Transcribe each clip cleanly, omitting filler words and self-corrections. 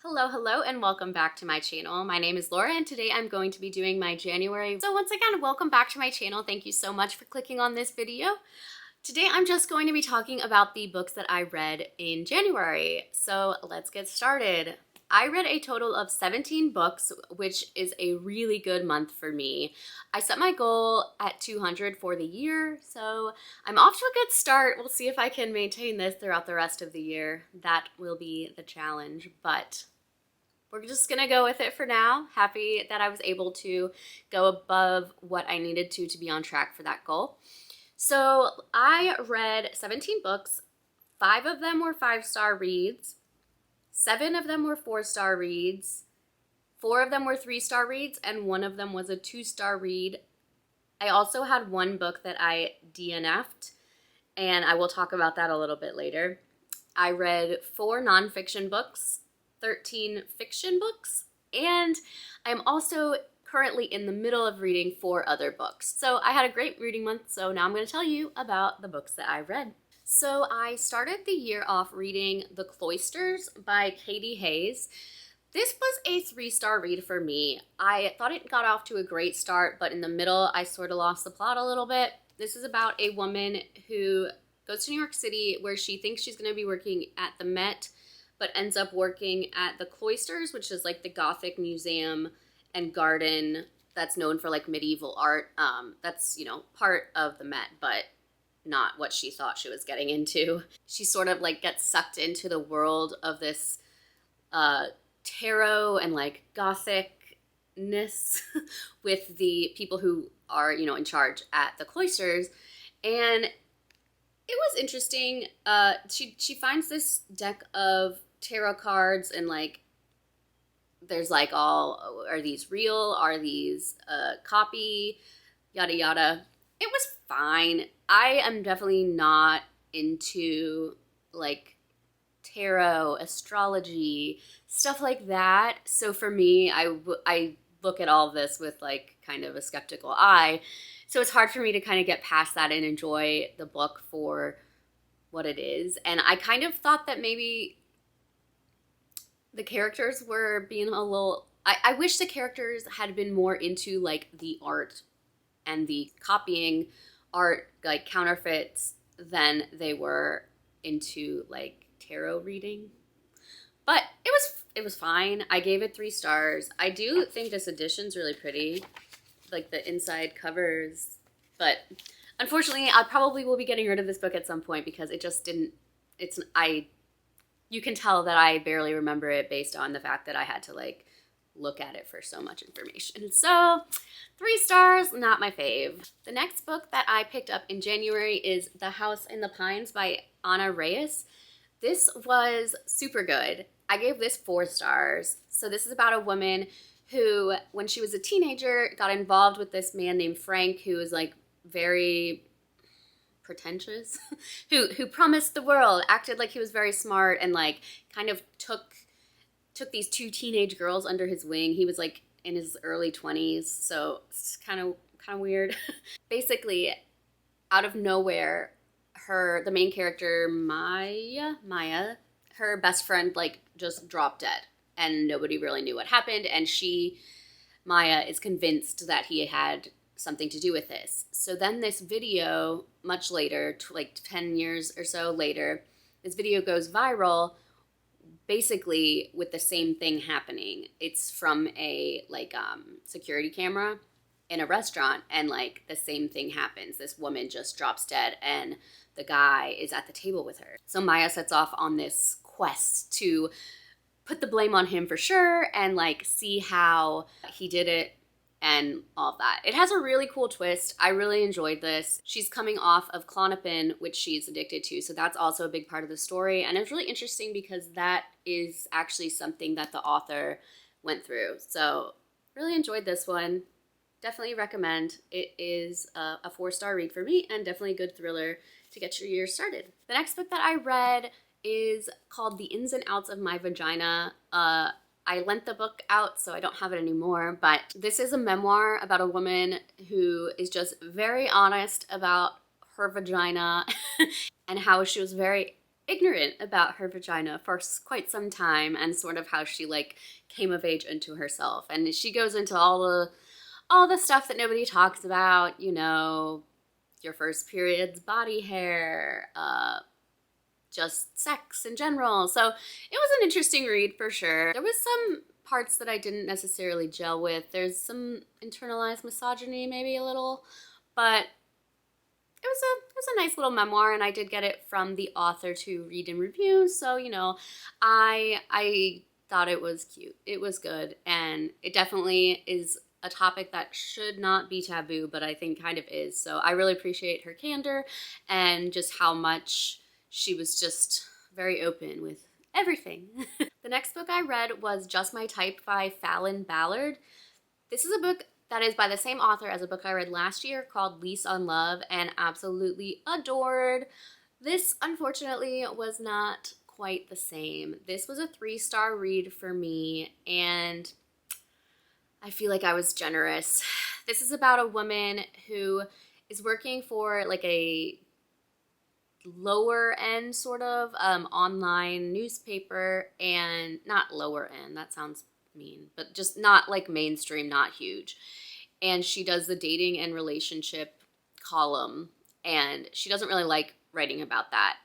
Hello, and welcome back to my channel. My name is Laura, and today I'm going to be doing my January. So once again, welcome back to my channel. Thank you so much for clicking on this video. Today I'm just going to be talking about the books that I read in January. So let's get started. I read a total of 17 books, which is a really good month for me. I set my goal at 200 for the year, so I'm off to a good start. We'll see if I can maintain this throughout the rest of the year. That will be the challenge, but we're just gonna go with it for now. Happy that I was able to go above what I needed to be on track for that goal. So I read 17 books. 5 of them were 5-star reads. 7 of them were 4-star reads. 4 of them were 3-star reads, and 1 of them was a 2-star read. I also had 1 book that I DNF'd, and I will talk about that a little bit later. I read 4 nonfiction books, 13 fiction books, and I'm also currently in the middle of reading 4 other books. So I had a great reading month, so now I'm going to tell you about the books that I read. So I started the year off reading The Cloisters by Katie Hayes. This was a 3-star read for me. I thought it got off to a great start, but in the middle I sort of lost the plot a little bit. This is about a woman who goes to New York City where she thinks she's going to be working at the Met, but ends up working at the Cloisters, which is like the Gothic museum and garden that's known for like medieval art. That's, part of the Met, but not what she thought she was getting into. She sort of like gets sucked into the world of this tarot and like Gothicness with the people who are, in charge at the Cloisters. And it was interesting. She finds this deck of tarot cards and like there's like are these real? Are these copy? Yada yada. It was fine. I am definitely not into like tarot, astrology, stuff like that. So for me, I look at all of this with like kind of a skeptical eye. So it's hard for me to kind of get past that and enjoy the book for what it is. And I kind of thought that maybe the characters were being a little... I wish the characters had been more into like the art and the copying art, like counterfeits, than they were into like tarot reading. But it was fine. I gave it 3 stars. I do think this edition's really pretty, like the inside covers. But unfortunately, I probably will be getting rid of this book at some point because it just didn't. You can tell that I barely remember it based on the fact that I had to like look at it for so much information. So 3 stars, not my fave. The next book that I picked up in January is The House in the Pines by Ana Reyes. This was super good. I gave this 4 stars. So this is about a woman who, when she was a teenager, got involved with this man named Frank, who was like very pretentious, who promised the world, acted like he was very smart, and like kind of took these 2 teenage girls under his wing. He was like in his early 20s, so it's kind of weird. Basically, out of nowhere, the main character, Maya, her best friend like just dropped dead, and nobody really knew what happened, and Maya is convinced that he had something to do with this. So then this video, much later, like 10 years or so later, this video goes viral, basically with the same thing happening. It's from a like security camera in a restaurant, and like the same thing happens. This woman just drops dead and the guy is at the table with her. So Maya sets off on this quest to put the blame on him for sure and like see how he did it and all of that. It has a really cool twist. I really enjoyed this. She's coming off of Klonopin, which she's addicted to, so that's also a big part of the story. And it's really interesting because that is actually something that the author went through. So really enjoyed this one. Definitely recommend. It is a 4-star read for me, and definitely a good thriller to get your year started. The next book that I read is called The Ins and Outs of My Vagina. I lent the book out, so I don't have it anymore, but this is a memoir about a woman who is just very honest about her vagina and how she was very ignorant about her vagina for quite some time, and sort of how she like came of age into herself. And she goes into all the stuff that nobody talks about, you know, your first period's, body hair, just sex in general. So it was an interesting read for sure. There was some parts that I didn't necessarily gel with. There's some internalized misogyny, maybe a little, but it was a nice little memoir, and I did get it from the author to read and review. So, you know, I thought it was cute. It was good, and it definitely is a topic that should not be taboo, but I think kind of is. So I really appreciate her candor and just how much she was just very open with everything. The next book I read was Just My Type by Fallon Ballard. This is a book that is by the same author as a book I read last year called Lease on Love, and absolutely adored. This, unfortunately, was not quite the same. This was a 3-star read for me, and I feel like I was generous. This is about a woman who is working for like a lower end sort of online newspaper, and not lower end, that sounds mean, but just not like mainstream, not huge. And she does the dating and relationship column, and she doesn't really like writing about that.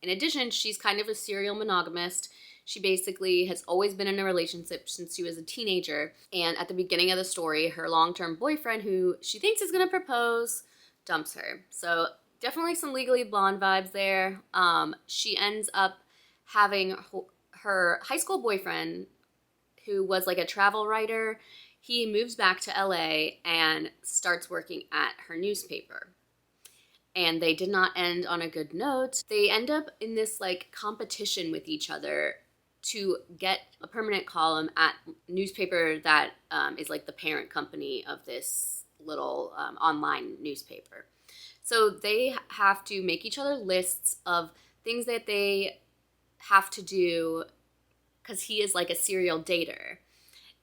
In addition, she's kind of a serial monogamist. She basically has always been in a relationship since she was a teenager. And at the beginning of the story, her long-term boyfriend, who she thinks is going to propose, dumps her. So definitely some Legally Blonde vibes there. She ends up having her high school boyfriend, who was like a travel writer. He moves back to LA and starts working at her newspaper. And they did not end on a good note. They end up in this like competition with each other to get a permanent column at newspaper that is like the parent company of this little online newspaper. So they have to make each other lists of things that they have to do, because he is like a serial dater,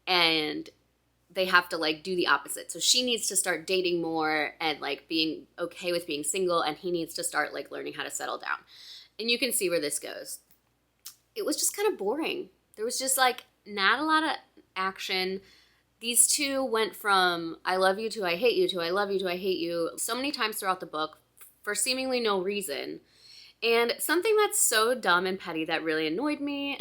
and they have to like do the opposite. So she needs to start dating more and like being okay with being single, and he needs to start like learning how to settle down. And you can see where this goes. It was just kind of boring. There was just like not a lot of action. These two went from I love you to I hate you to I love you to I hate you so many times throughout the book for seemingly no reason. And something that's so dumb and petty that really annoyed me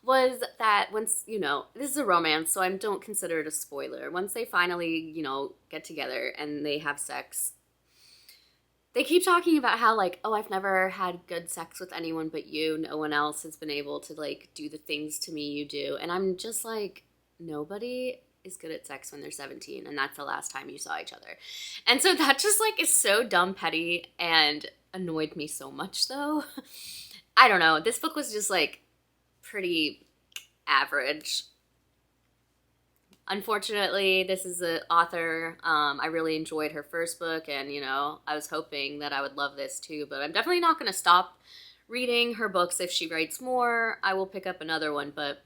was that once, you know, this is a romance, so I don't consider it a spoiler. Once they finally, you know, get together and they have sex, they keep talking about how, like, oh, I've never had good sex with anyone but you. No one else has been able to, like, do the things to me you do. And I'm just like, nobody is good at sex when they're 17, and that's the last time you saw each other. And so that just, like, is so dumb, petty, and annoyed me so much, though. I don't know. This book was just, like, pretty average. Unfortunately, this is an author. I really enjoyed her first book, and, you know, I was hoping that I would love this too, but I'm definitely not going to stop reading her books. If she writes more, I will pick up another one, but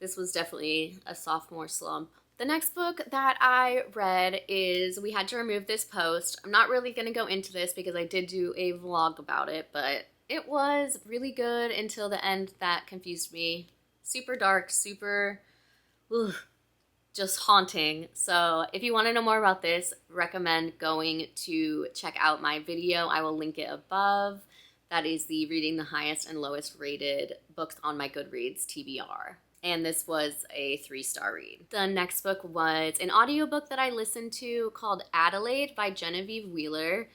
this was definitely a sophomore slump. The next book that I read is We Had to Remove This Post. I'm not really going to go into this because I did do a vlog about it, but it was really good until the end that confused me. Super dark, super just haunting. So if you want to know more about this, recommend going to check out my video. I will link it above. That is the reading the highest and lowest rated books on my Goodreads TBR. And this was a 3-star read. The next book was an audiobook that I listened to called Adelaide by Genevieve Wheeler.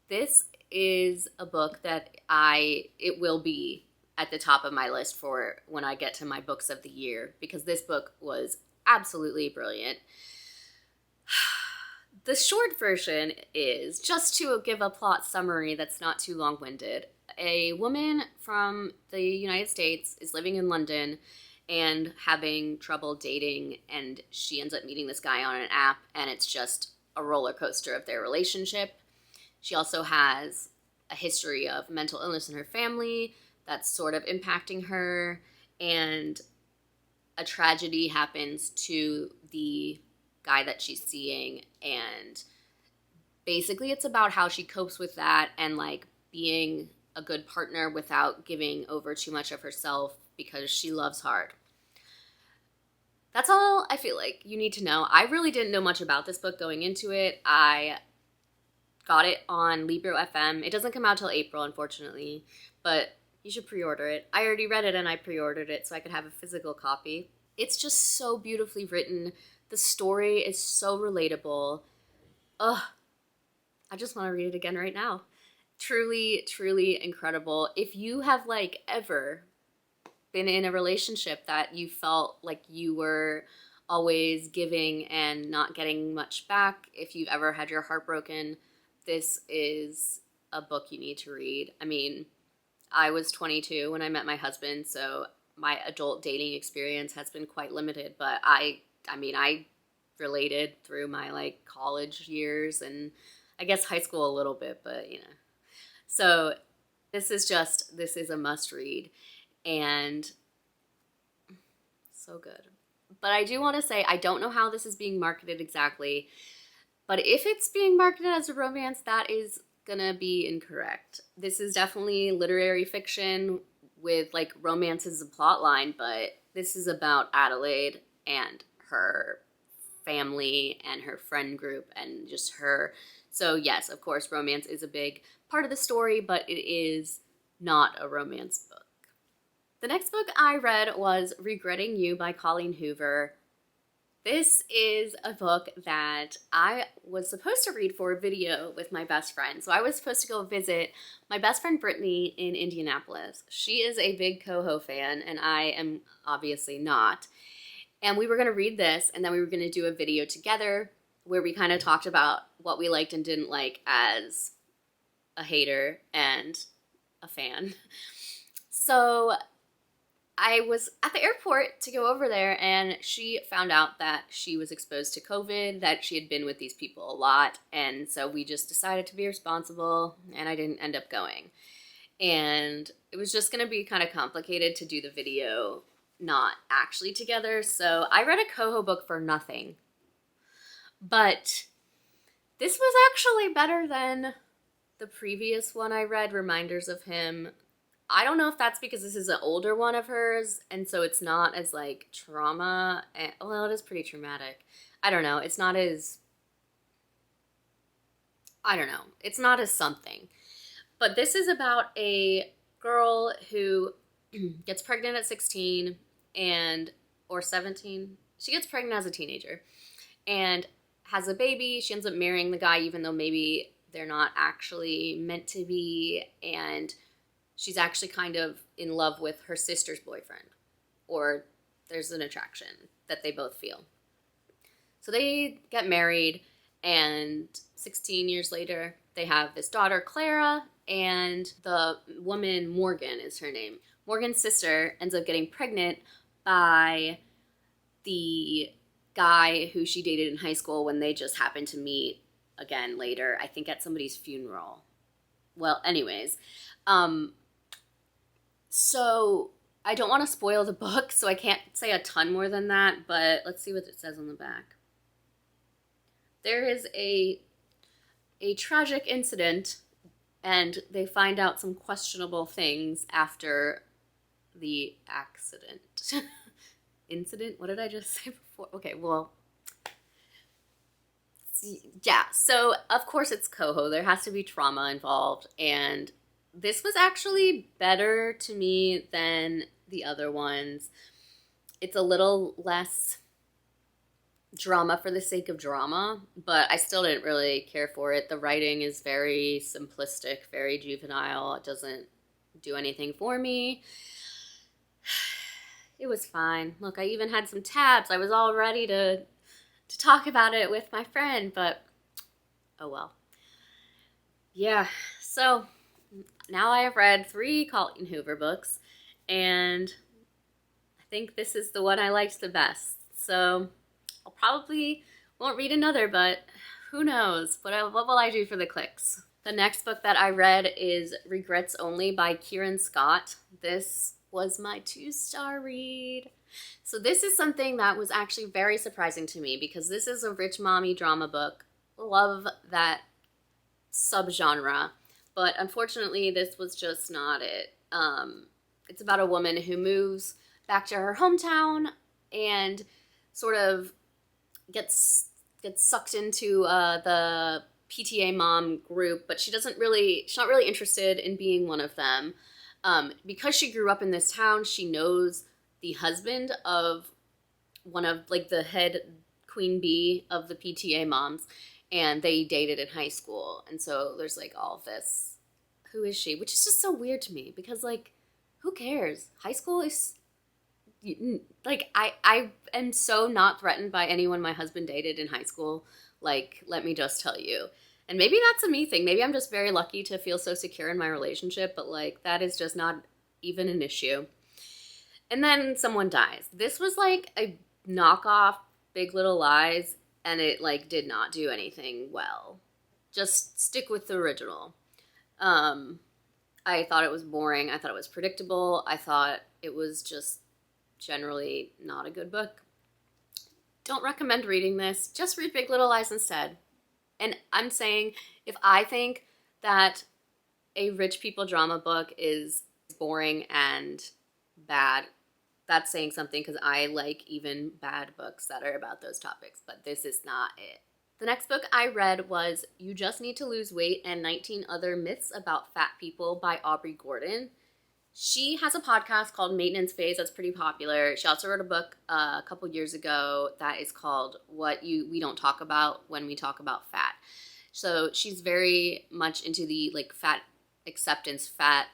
This is a book that it will be at the top of my list for when I get to my books of the year, because this book was absolutely brilliant. The short version is, just to give a plot summary that's not too long-winded, a woman from the United States is living in London and having trouble dating, and she ends up meeting this guy on an app, and it's just a roller coaster of their relationship. She also has a history of mental illness in her family that's sort of impacting her, and a tragedy happens to the guy that she's seeing, and basically it's about how she copes with that and like being a good partner without giving over too much of herself because she loves hard. That's all I feel like you need to know. I really didn't know much about this book going into it. I got it on Libro FM. It doesn't come out till April, unfortunately, but you should pre-order it. I already read it and I pre-ordered it so I could have a physical copy. It's just so beautifully written. The story is so relatable. Ugh, I just want to read it again right now. Truly, truly incredible. If you have like ever been in a relationship that you felt like you were always giving and not getting much back, if you've ever had your heart broken, this is a book you need to read. I mean, I was 22 when I met my husband, so my adult dating experience has been quite limited, but I related through my like college years and I guess high school a little bit, but you know. So this is a must read. And so good. But I do want to say, I don't know how this is being marketed exactly, but if it's being marketed as a romance, that is gonna be incorrect. This is definitely literary fiction with like romance as a plot line, but this is about Adelaide and her family and her friend group and just her. So yes, of course, romance is a big part of the story, but it is not a romance book. The next book I read was Regretting You by Colleen Hoover. This is a book that I was supposed to read for a video with my best friend. So I was supposed to go visit my best friend Brittany in Indianapolis. She is a big Coho fan, and I am obviously not. And we were going to read this, and then we were going to do a video together where we kind of talked about what we liked and didn't like as a hater and a fan. So I was at the airport to go over there, and she found out that she was exposed to COVID, that she had been with these people a lot, and so we just decided to be responsible, and I didn't end up going. And it was just going to be kind of complicated to do the video not actually together, so I read a Coho book for nothing. But this was actually better than the previous one I read, Reminders of Him. I don't know if that's because this is an older one of hers, and so it's not as, like, trauma. Well, it is pretty traumatic. I don't know. It's not as... I don't know. It's not as something. But this is about a girl who gets pregnant at 16 or 17. She gets pregnant as a teenager and has a baby. She ends up marrying the guy even though maybe they're not actually meant to be, and she's actually kind of in love with her sister's boyfriend, or there's an attraction that they both feel. So they get married, and 16 years later, they have this daughter, Clara, and the woman, Morgan is her name. Morgan's sister ends up getting pregnant by the guy who she dated in high school when they just happened to meet again later, I think at somebody's funeral. Well, anyways, so I don't want to spoil the book, so I can't say a ton more than that, but let's see what it says on the back. There is a tragic incident, and they find out some questionable things after the accident. Incident? What did I just say before? Okay, well, yeah, so of course it's Coho. There has to be trauma involved, and this was actually better to me than the other ones. It's a little less drama for the sake of drama, but I still didn't really care for it. The writing is very simplistic, very juvenile. It doesn't do anything for me. It was fine. Look, I even had some tabs. I was all ready to talk about it with my friend, but oh well. Yeah, so now I have read 3 Colleen Hoover books, and I think this is the one I liked the best. So I'll probably won't read another, but who knows? What will I do for the clicks? The next book that I read is Regrets Only by Kieran Scott. This was my 2-star read. So this is something that was actually very surprising to me because this is a rich mommy drama book. Love that subgenre. but unfortunately this was just not it. It's about a woman who moves back to her hometown and sort of gets sucked into the PTA mom group, but she's not really interested in being one of them. Because she grew up in this town, she knows the husband of one of like the head queen bee of the PTA moms, and they dated in high school. And so there's like all of this, who is she? Which is just so weird to me because like, who cares? High school is like, I am so not threatened by anyone my husband dated in high school. Like, let me just tell you. And maybe that's a me thing. Maybe I'm just very lucky to feel so secure in my relationship, but like, that is just not even an issue. And then someone dies. This was like a knockoff Big Little Lies, and it like did not do anything well. Just stick with the original. I thought it was boring. I thought it was predictable. I thought it was just generally not a good book. Don't recommend reading this. Just read Big Little Lies instead. And I'm saying, if I think that a rich people drama book is boring and bad, that's saying something, because I like even bad books that are about those topics, but this is not it. The next book I read was You Just Need to Lose Weight and 19 Other Myths About Fat People by Aubrey Gordon. She has a podcast called Maintenance Phase that's pretty popular. She also wrote a book a couple years ago that is called What We Don't Talk About When We Talk About Fat. So she's very much into the like fat acceptance, fat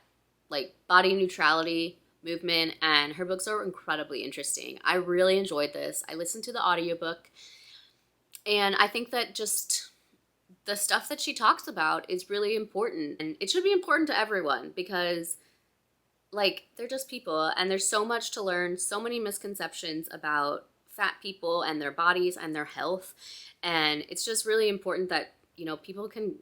like body neutrality movement, and her books are incredibly interesting. I really enjoyed this. I listened to the audiobook, and I think that just the stuff that she talks about is really important, and it should be important to everyone because like, they're just people, and there's so much to learn, so many misconceptions about fat people and their bodies and their health, and it's just really important that, you know, people can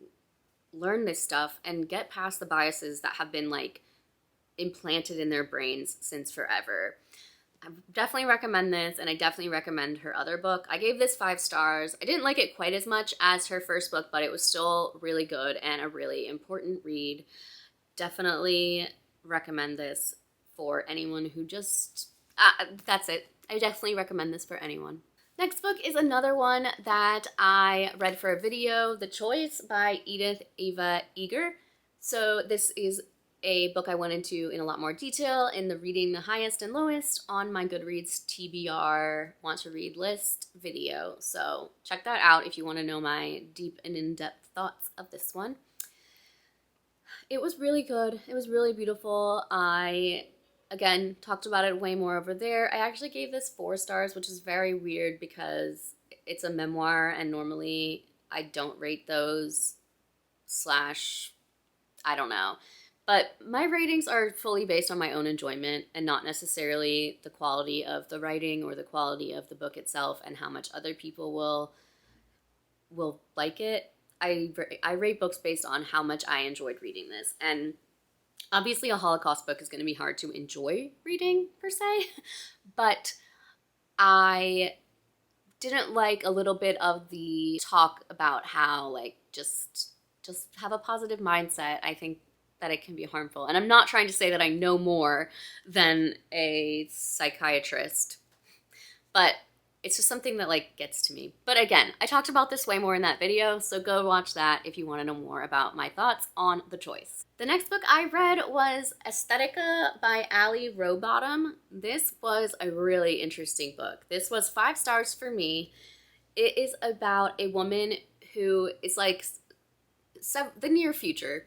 learn this stuff and get past the biases that have been, like, implanted in their brains since forever. I definitely recommend this, and I definitely recommend her other book. I gave this 5 stars. I didn't like it quite as much as her first book, but it was still really good and a really important read. Definitely recommend this for anyone who just that's it. I definitely recommend this for anyone. Next book is another one that I read for a video, The Choice by Edith Ava Eger. So this is a book I went into in a lot more detail in the Reading the Highest and Lowest on my Goodreads TBR Want to Read list video. So check that out if you want to know my deep and in-depth thoughts of this one. It was really good. It was really beautiful. I, again, talked about it way more over there. I actually gave this 4 stars, which is very weird because it's a memoir, and normally I don't rate those / I don't know. But my ratings are fully based on my own enjoyment and not necessarily the quality of the writing or the quality of the book itself and how much other people will like it. I rate books based on how much I enjoyed reading this. And obviously a Holocaust book is going to be hard to enjoy reading per se, but I didn't like a little bit of the talk about how like just have a positive mindset. I think that it can be harmful. And I'm not trying to say that I know more than a psychiatrist, but it's just something that like gets to me. But again, I talked about this way more in that video, so go watch that if you want to know more about my thoughts on The Choice. The next book I read was Aesthetica by Ali Rowbottom. This was a really interesting book. This was 5 stars for me. It is about a woman who is like the near future.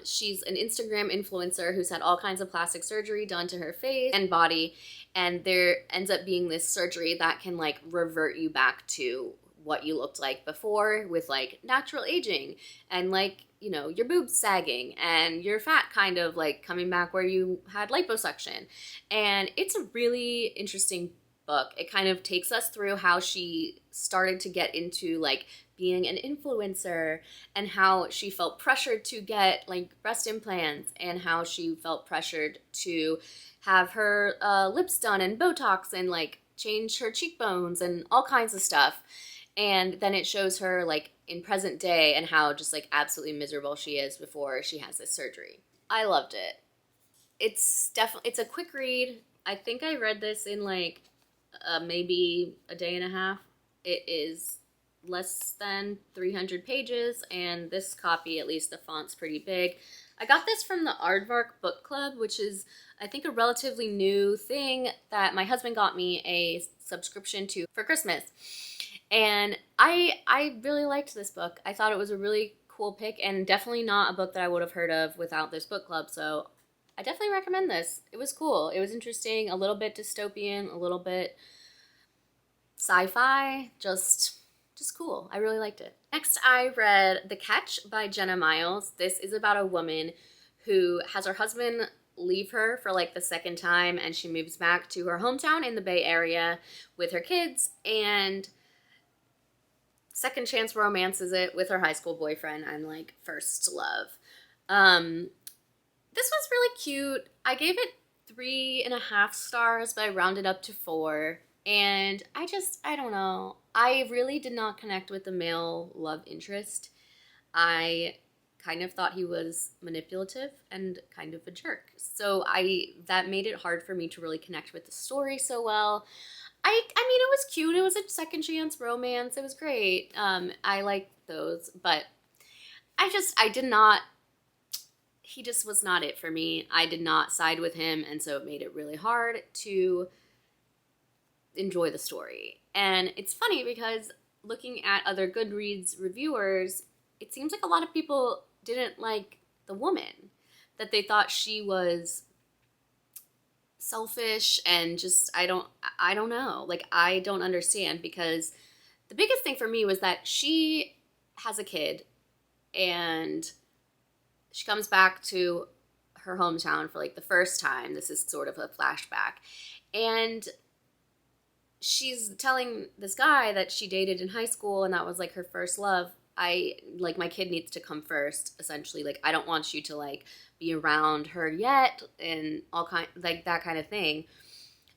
She's an Instagram influencer who's had all kinds of plastic surgery done to her face and body, and there ends up being this surgery that can like revert you back to what you looked like before with like natural aging and like, you know, your boobs sagging and your fat kind of like coming back where you had liposuction. And it's a really interesting book. It kind of takes us through how she started to get into like being an influencer and how she felt pressured to get like breast implants and how she felt pressured to have her lips done and Botox and like change her cheekbones and all kinds of stuff. And then it shows her like in present day and how just like absolutely miserable she is before she has this surgery. I loved it. It's a quick read. I think I read this in like maybe a day and a half. It is less than 300 pages, and this copy, at least the font's pretty big. I got this from the Aardvark Book Club, which is, I think, a relatively new thing that my husband got me a subscription to for Christmas. And I really liked this book. I thought it was a really cool pick, and definitely not a book that I would have heard of without this book club, so I definitely recommend this. It was cool. It was interesting, a little bit dystopian, a little bit sci-fi, just cool. I really liked it. Next, I read The Catch by Jenna Miles. This is about a woman who has her husband leave her for like the second time, and she moves back to her hometown in the Bay Area with her kids, and second chance romances it with her high school boyfriend and like first love. This was really cute. I gave it 3.5 stars, but I rounded up to 4. And I don't know. I really did not connect with the male love interest. I kind of thought he was manipulative and kind of a jerk. So that made it hard for me to really connect with the story so well. I mean, it was cute. It was a second chance romance. It was great. I liked those, but I did not, he just was not it for me. I did not side with him, and so it made it really hard to enjoy the story. And it's funny because looking at other Goodreads reviewers, it seems like a lot of people didn't like the woman, that they thought she was selfish and just I don't know. Like, I don't understand, because the biggest thing for me was that she has a kid and she comes back to her hometown for like the first time. This is sort of a flashback. And she's telling this guy that she dated in high school and that was like her first love. My kid needs to come first, essentially. Like, I don't want you to like be around her yet, and all kind, like that kind of thing.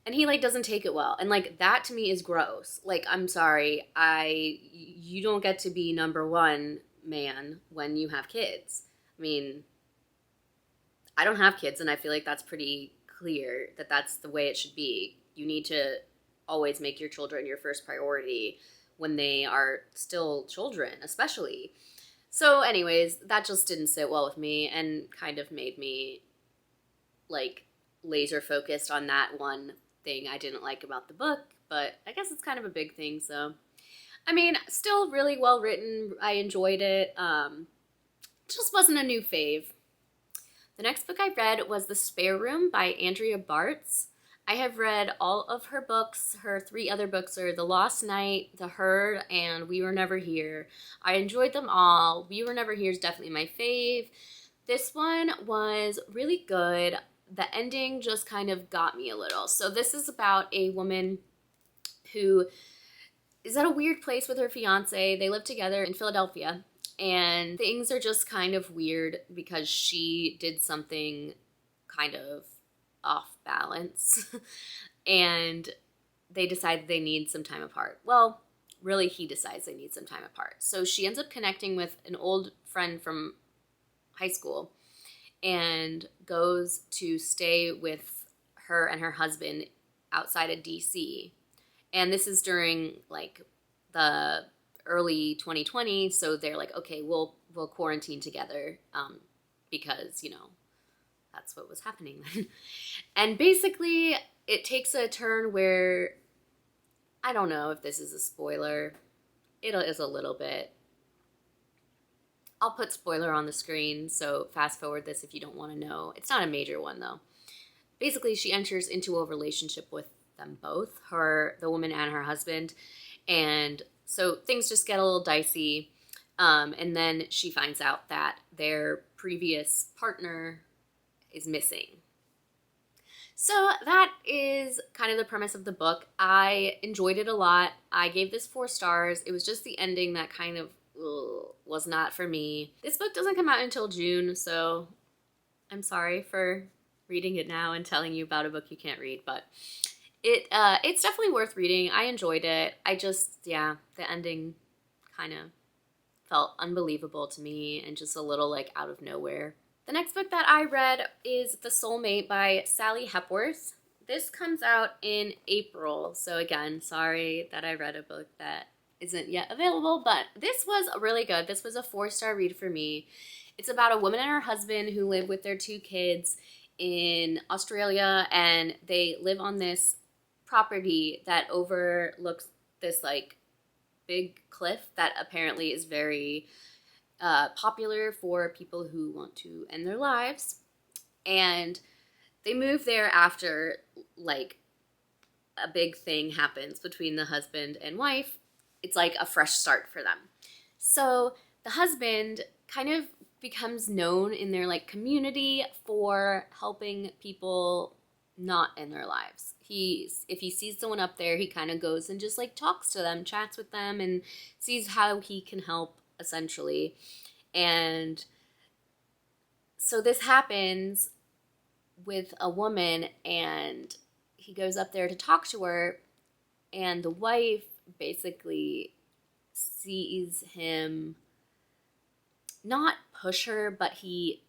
And he like doesn't take it well. And like, that to me is gross. Like, I'm sorry. You don't get to be number one man when you have kids. I mean, I don't have kids, and I feel like that's pretty clear that that's the way it should be. You need to always make your children your first priority when they are still children, especially. So anyways, that just didn't sit well with me and kind of made me like laser focused on that one thing I didn't like about the book, but I guess it's kind of a big thing. So, I mean, still really well written. I enjoyed it. Just wasn't a new fave. The next book I read was The Spare Room by Andrea Bartz. I have read all of her books. Her 3 other books are The Lost Night, The Herd, and We Were Never Here. I enjoyed them all. We Were Never Here is definitely my fave. This one was really good. The ending just kind of got me a little. So this is about a woman who is at a weird place with her fiance. They live together in Philadelphia, and things are just kind of weird because she did something kind of off balance and they decide they need some time apart. Well, really, he decides they need some time apart. So she ends up connecting with an old friend from high school and goes to stay with her and her husband outside of DC. And this is during like the early 2020, so they're like, okay, we'll quarantine together because, you know, that's what was happening then. And basically, it takes a turn where, I don't know if this is a spoiler. It is a little bit. I'll put spoiler on the screen, so fast forward this if you don't want to know. It's not a major one, though. Basically, she enters into a relationship with them both, the woman and her husband. And so things just get a little dicey. And then she finds out that their previous partner is missing. So that is kind of the premise of the book. I enjoyed it a lot. I gave this 4 stars. It was just the ending that kind of was not for me. This book doesn't come out until June, so I'm sorry for reading it now and telling you about a book you can't read, but It's definitely worth reading. I enjoyed it. I just, yeah, the ending kind of felt unbelievable to me and just a little like out of nowhere. The next book that I read is The Soulmate by Sally Hepworth. This comes out in April, so again, sorry that I read a book that isn't yet available, but this was really good. This was a 4-star read for me. It's about a woman and her husband who live with their 2 kids in Australia, and they live on this property that overlooks this like big cliff that apparently is very popular for people who want to end their lives. And they move there after like a big thing happens between the husband and wife. It's like a fresh start for them. So the husband kind of becomes known in their like community for helping people not end their lives. If he sees someone up there, he kind of goes and just like talks to them, chats with them, and sees how he can help essentially. And so this happens with a woman, and he goes up there to talk to her, and the wife basically sees him not push her, but she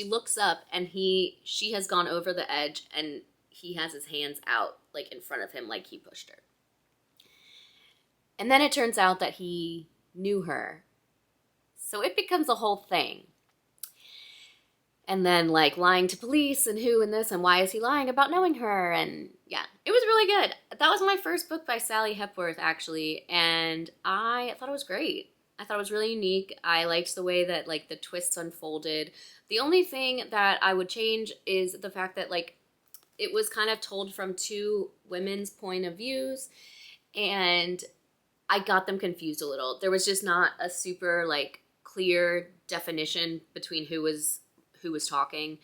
looks up, and she has gone over the edge, and he has his hands out like in front of him like he pushed her. And then it turns out that he knew her. So it becomes a whole thing. And then like lying to police and who and this and why is he lying about knowing her, and yeah, it was really good. That was my first book by Sally Hepworth actually, and I thought it was great. I thought it was really unique. I liked the way that like the twists unfolded. The only thing that I would change is the fact that like it was kind of told from 2 women's point of views, and I got them confused a little. There was just not a super like clear definition between who was talking,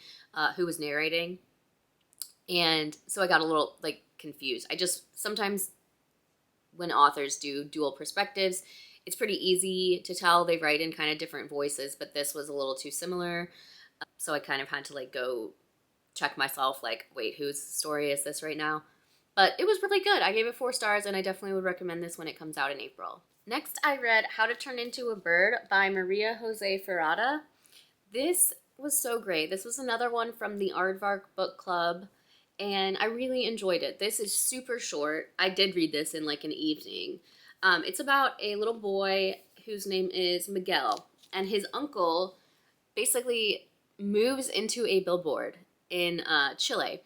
who was narrating. And so I got a little like confused. I just sometimes when authors do dual perspectives, it's pretty easy to tell they write in kind of different voices, but this was a little too similar. So I kind of had to like go check myself like, wait, whose story is this right now? But it was really good. I gave it 4 stars, and I definitely would recommend this when it comes out in April. Next, I read How to Turn Into a Bird by Maria Jose Ferrada. This was so great. This was another one from the Aardvark Book Club, and I really enjoyed it. This is super short. I did read this in like an evening. It's about a little boy whose name is Miguel, and his uncle basically moves into a billboard in Chile.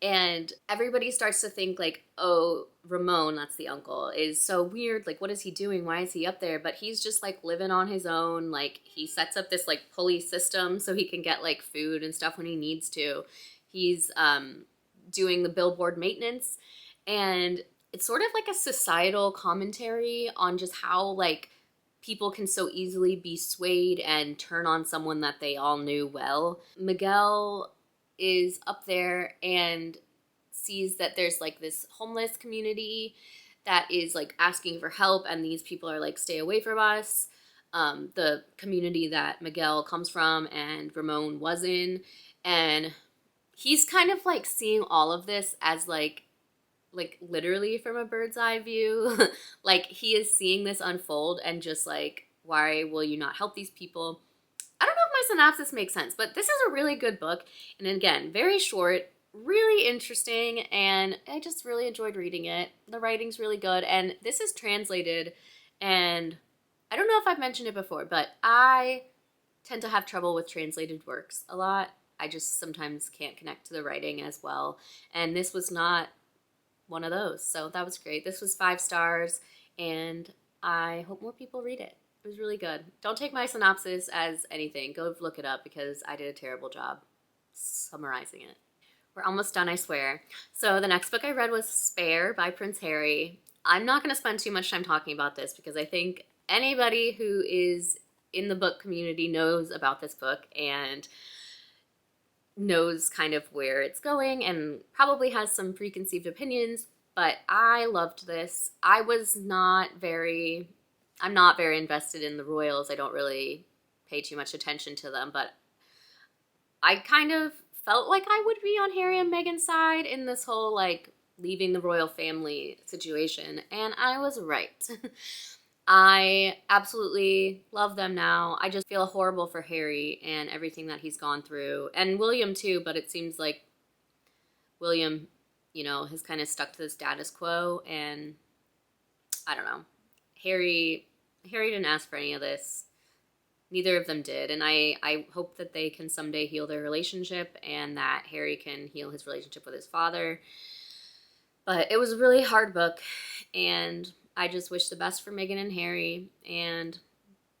And everybody starts to think like, oh, Ramon, that's the uncle, is so weird. Like, what is he doing? Why is he up there? But he's just like living on his own. Like, he sets up this like pulley system so he can get like food and stuff when he needs to. He's doing the billboard maintenance. And it's sort of like a societal commentary on just how like people can so easily be swayed and turn on someone that they all knew well. Miguel is up there and sees that there's like this homeless community that is like asking for help, and these people are like, stay away from us. The community that Miguel comes from and Ramon was in, and he's kind of like seeing all of this as like literally from a bird's eye view. Like, he is seeing this unfold and just like, why will you not help these people? I don't know if my synopsis makes sense, but this is a really good book. And again, very short, really interesting, and I just really enjoyed reading it. The writing's really good, and this is translated, and I don't know if I've mentioned it before, but I tend to have trouble with translated works a lot. I just sometimes can't connect to the writing as well, and this was not one of those, so that was great. This was 5 stars, and I hope more people read it. It was really good. Don't take my synopsis as anything. Go look it up because I did a terrible job summarizing it. We're almost done, I swear. So the next book I read was Spare by Prince Harry. I'm not going to spend too much time talking about this because I think anybody who is in the book community knows about this book and knows kind of where it's going and probably has some preconceived opinions, but I loved this. I'm not very invested in the royals. I don't really pay too much attention to them, but I kind of felt like I would be on Harry and Meghan's side in this whole like leaving the royal family situation, and I was right. I absolutely love them now. I just feel horrible for Harry and everything that he's gone through, and William too, but it seems like William, has kind of stuck to the status quo, and I don't know. Harry didn't ask for any of this. Neither of them did, and I hope that they can someday heal their relationship and that Harry can heal his relationship with his father. But it was a really hard book, and I just wish the best for Meghan and Harry, and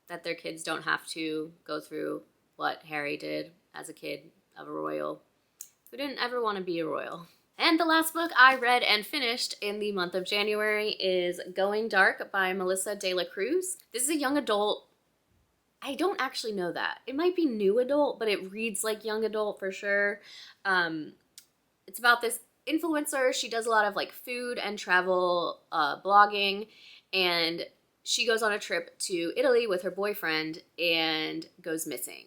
that their kids don't have to go through what Harry did as a kid of a royal who didn't ever want to be a royal. And the last book I read and finished in the month of January is Going Dark by Melissa De La Cruz. This is a young adult. I don't actually know that. It might be new adult, but it reads like young adult for sure. It's about this influencer. She does a lot of like food and travel blogging, and she goes on a trip to Italy with her boyfriend and goes missing.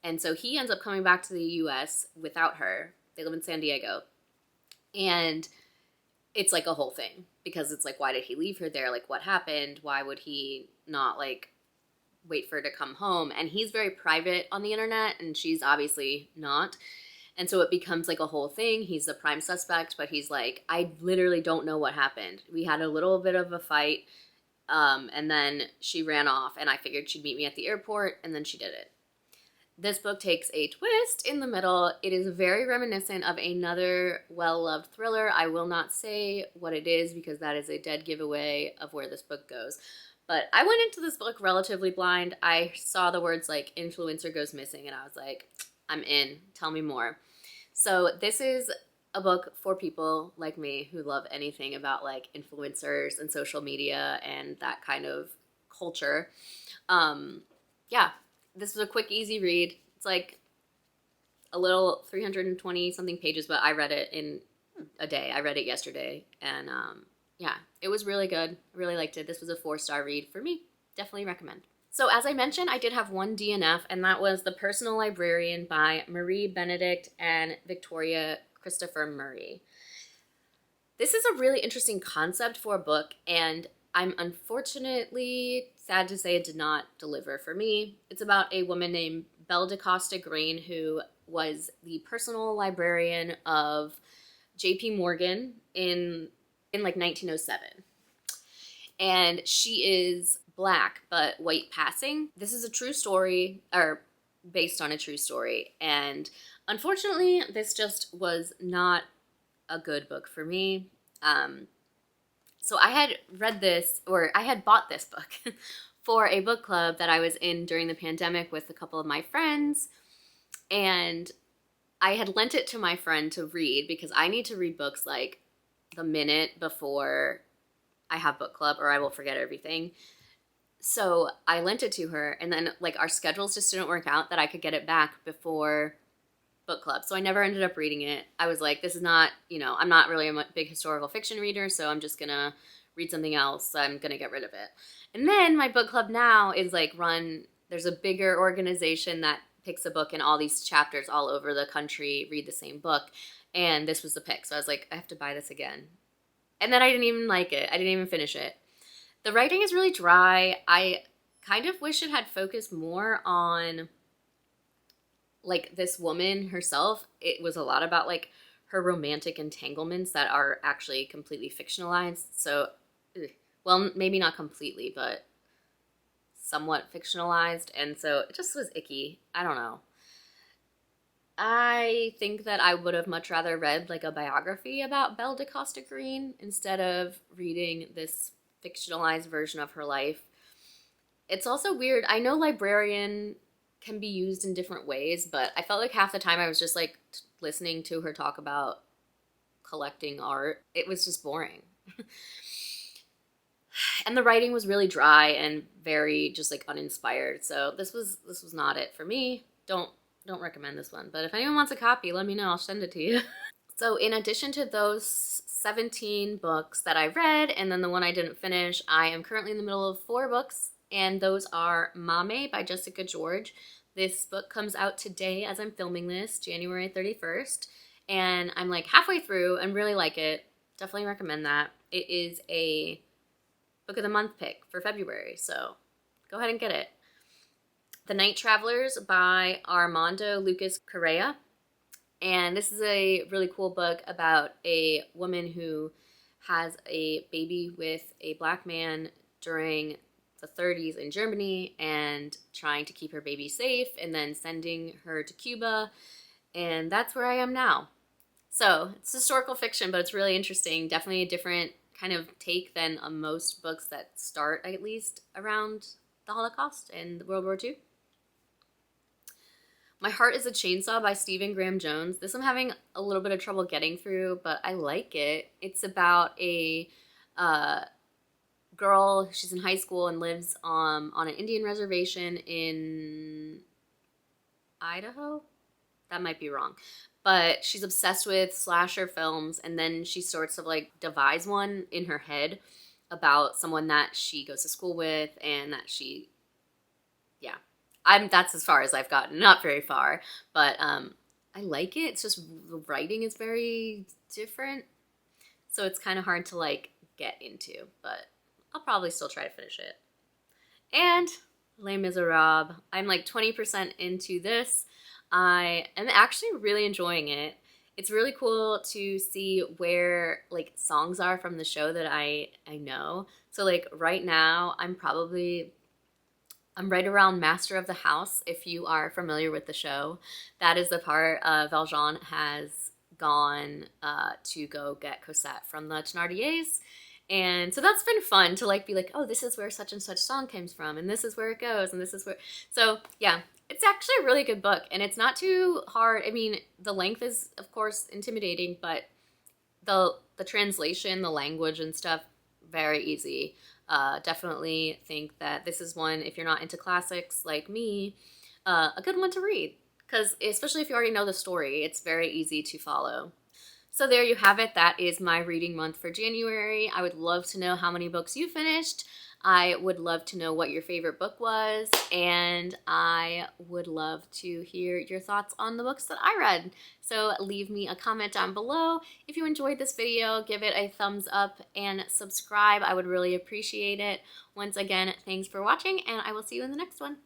And so he ends up coming back to the US without her. They live in San Diego. And it's like a whole thing, because it's like, why did he leave her there? Like, what happened? Why would he not like wait for her to come home? And he's very private on the internet, and she's obviously not. And so it becomes like a whole thing. He's the prime suspect, but he's like, I literally don't know what happened. We had a little bit of a fight, and then she ran off, and I figured she'd meet me at the airport, and then she did it. This book takes a twist in the middle. It is very reminiscent of another well-loved thriller. I will not say what it is, because that is a dead giveaway of where this book goes. But I went into this book relatively blind. I saw the words like influencer goes missing, and I was like, I'm in. Tell me more. So this is a book for people like me who love anything about like influencers and social media and that kind of culture. Yeah, this was a quick, easy read. It's like a little 320 something pages, but I read it in a day. I read it yesterday, and yeah, it was really good. I really liked it. This was a 4-star read for me. Definitely recommend. So as I mentioned, I did have one DNF, and that was The Personal Librarian by Marie Benedict and Victoria Christopher Murray. This is a really interesting concept for a book, and I'm unfortunately sad to say it did not deliver for me. It's about a woman named Belle DeCosta Green, who was the personal librarian of J.P. Morgan in like 1907. And she is Black but white passing. This is a true story, or based on a true story, and unfortunately this just was not a good book for me. So I had read this, or I had bought this book for a book club that I was in during the pandemic with a couple of my friends, and I had lent it to my friend to read, because I need to read books like the minute before I have book club or I will forget everything. So I lent it to her, and then like our schedules just didn't work out that I could get it back before book club. So I never ended up reading it. I was like, this is not, I'm not really a big historical fiction reader, so I'm just gonna read something else. I'm gonna get rid of it. And then my book club now is like there's a bigger organization that picks a book, and all these chapters all over the country read the same book. And this was the pick. So I was like, I have to buy this again. And then I didn't even like it. I didn't even finish it. The writing is really dry. I kind of wish it had focused more on like this woman herself. It was a lot about like her romantic entanglements that are actually completely fictionalized. So, well, maybe not completely, but somewhat fictionalized. And so it just was icky. I don't know. I think that I would have much rather read like a biography about Belle DeCosta Green instead of reading this fictionalized version of her life. It's also weird. I know librarian can be used in different ways, but I felt like half the time I was just like listening to her talk about collecting art. It was just boring. And the writing was really dry and very just like uninspired. So this was not it for me. Don't recommend this one. But if anyone wants a copy, let me know. I'll send it to you. So in addition to those 17 books that I read and then the one I didn't finish, I am currently in the middle of 4 books, and those are Mame by Jessica George. This book comes out today as I'm filming this, January 31st, and I'm like halfway through and really like it. Definitely recommend that. It is a book of the month pick for February, so go ahead and get it. The Night Travelers by Armando Lucas Correa. And this is a really cool book about a woman who has a baby with a black man during the 30s in Germany and trying to keep her baby safe and then sending her to Cuba. And that's where I am now. So it's historical fiction, but it's really interesting. Definitely a different kind of take than most books that start at least around the Holocaust and World War II. My Heart is a Chainsaw by Stephen Graham Jones. This I'm having a little bit of trouble getting through, but I like it. It's about a girl. She's in high school and lives on an Indian reservation in Idaho. That might be wrong. But she's obsessed with slasher films, and then she sorts of like devise one in her head about someone that she goes to school with and that she, yeah. That's as far as I've gotten, not very far, but I like it. It's just the writing is very different, so it's kind of hard to like get into, but I'll probably still try to finish it. And Les Miserables. I'm like 20% into this. I am actually really enjoying it. It's really cool to see where like songs are from the show that I know. So like right now I'm right around Master of the House, if you are familiar with the show. That is the part Valjean has gone to go get Cosette from the Thénardiers. And so that's been fun to like be like, oh, this is where such and such song comes from, and this is where it goes, and this is where... So yeah, it's actually a really good book, and it's not too hard. I mean, the length is, of course, intimidating, but the translation, the language and stuff, very easy. Definitely think that this is one, if you're not into classics like me, a good one to read. Because especially if you already know the story, it's very easy to follow. So there you have it. That is my reading month for January. I would love to know how many books you finished. I would love to know what your favorite book was, and I would love to hear your thoughts on the books that I read. So leave me a comment down below. If you enjoyed this video, give it a thumbs up and subscribe. I would really appreciate it. Once again, thanks for watching, and I will see you in the next one.